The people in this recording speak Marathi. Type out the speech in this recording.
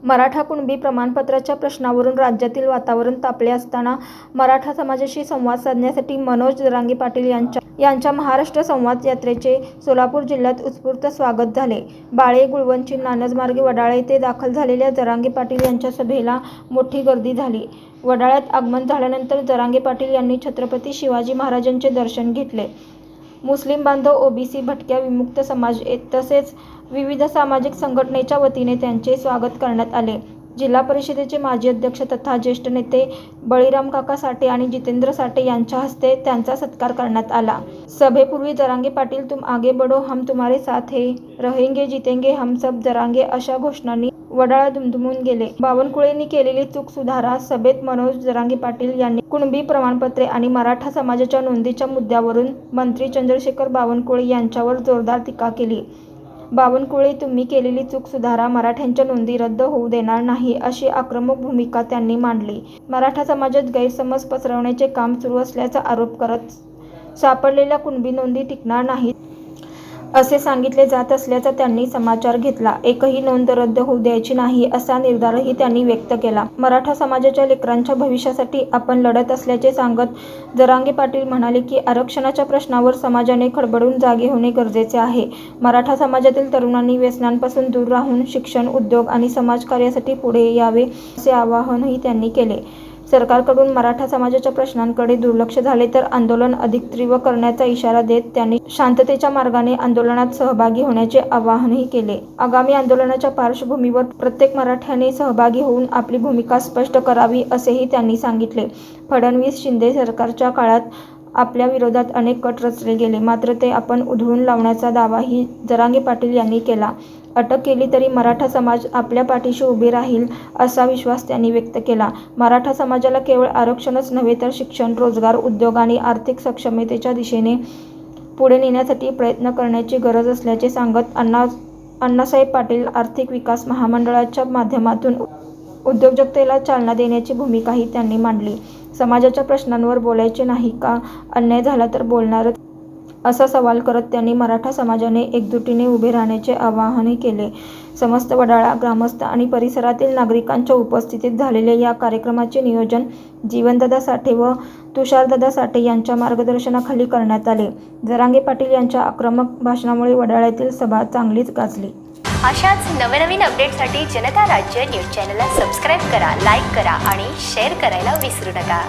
मराठा कुणबी प्रमाणपत्राच्या प्रश्नावरून राज्यातील वातावरण तापले असताना मराठा समाजाशी संवाद साधण्यासाठी मनोज जरांगे पाटील यांच्या महाराष्ट्र संवाद यात्रेचे सोलापूर जिल्ह्यात उत्स्फूर्त स्वागत झाले. बाळे गुळवंची नानजमार्गे वडाळा येथे दाखल झालेल्या जरांगे पाटील यांच्या सभेला मोठी गर्दी झाली. वडाळ्यात आगमन झाल्यानंतर जरांगे पाटील यांनी छत्रपती शिवाजी महाराजांचे दर्शन घेतले. मुस्लिम बांधव, ओबीसी, भटक्या, विमुक्त समाज तसेच विविध सामाजिक संघटनेच्या वतीने त्यांचे स्वागत करण्यात आले. जिल्हा परिषदेचे माजी अध्यक्ष तथा ज्येष्ठ नेते बळीराम काका साठे आणि जितेंद्र साठे यांच्या हस्ते त्यांचा सत्कार करण्यात आला. सभेपूर्वी जरांगे पाटील तुम आगे बढो, हम तुम्हारे साथ है, रहेंगे जितेंगे हम सब जरांगे अशा घोषणांनी वडाळा दुमदुमून गेले. बावनकुळेंनी केलेली चूक सुधारा. सभेत मनोज जरांगे पाटील यांनी कुणबी प्रमाणपत्रे आणि मराठा समाजाच्या नोंदीच्या मुद्द्यावरून मंत्री चंद्रशेखर बावनकुळे यांच्यावर जोरदार टीका केली. बावनकुळे, तुम्ही केलेली चूक सुधारा, मराठ्यांच्या नोंदी रद्द होऊ देणार नाही अशी आक्रमक भूमिका त्यांनी मांडली. मराठा समाजात गैरसमज पसरवण्याचे काम सुरू असल्याचा आरोप करत सापडलेल्या कुणबी नोंदी टिकणार नाहीत असे सांगितले जात असल्याचा त्यांनी समाचार घेतला. एकही नोंद रद्द होऊ द्यायची नाही असा निर्धारही त्यांनी व्यक्त केला. मराठा समाजाच्या लेकरांच्या भविष्यासाठी आपण लढत असल्याचे सांगत जरांगे पाटील म्हणाले की आरक्षणाच्या प्रश्नावर समाजाने खडबडून जागे होणे गरजेचे आहे. मराठा समाजातील तरुणांनी व्यसनांपासून दूर राहून शिक्षण, उद्योग आणि समाजकार्यासाठी पुढे यावे असे आवाहनही त्यांनी केले. सरकारकडून मराठा समाजाच्या प्रश्नांकडे दुर्लक्ष झाले तर आंदोलन अधिक तीव्र करण्याचा इशारा देत त्यांनी शांततेच्या मार्गाने आंदोलनात सहभागी होण्याचे आवाहनही केले. आगामी आंदोलनाच्या पार्श्वभूमीवर प्रत्येक मराठ्याने सहभागी होऊन आपली भूमिका स्पष्ट करावी असेही त्यांनी सांगितले. फडणवीस-शिंदे सरकारच्या काळात आपल्या विरोधात अनेक कट रचले गेले, मात्र ते आपण उधळून लावण्याचा दावाही जरांगे पाटील यांनी केला. अटक केली तरी मराठा समाज आपल्या पाठीशी उभे राहील असा विश्वास त्यांनी व्यक्त केला. मराठा समाजाला केवळ आरक्षणच नव्हे तर शिक्षण, रोजगार, उद्योग आणि आर्थिक सक्षमतेच्या दिशेने पुढे नेण्यासाठी प्रयत्न करण्याची गरज असल्याचे सांगत अण्णासाहेब पाटील आर्थिक विकास महामंडळाच्या माध्यमातून उद्योजकतेला चालना देण्याची भूमिकाही त्यांनी मांडली. समाजाच्या प्रश्नांवर बोलायचे नाही का, अन्याय झाला तर बोलणारच असा सवाल करत त्यांनी मराठा समाजाने एकजुटीने उभे राहण्याचे आवाहनही केले. समस्त वडाळा ग्रामस्थ आणि परिसरातील नागरिकांच्या उपस्थितीत झालेल्या या कार्यक्रमाचे नियोजन जीवनदादा साठे व तुषारदादा साठे यांच्या मार्गदर्शनाखाली करण्यात आले. जरांगे पाटील यांच्या आक्रमक भाषणामुळे वडाळ्यातील सभा चांगलीच गाजली. अशाच नवनवीन अपडेटसाठी जनता राज्य न्यूज चॅनलला सबस्क्राईब करा, लाईक करा आणि शेअर करायला विसरू नका.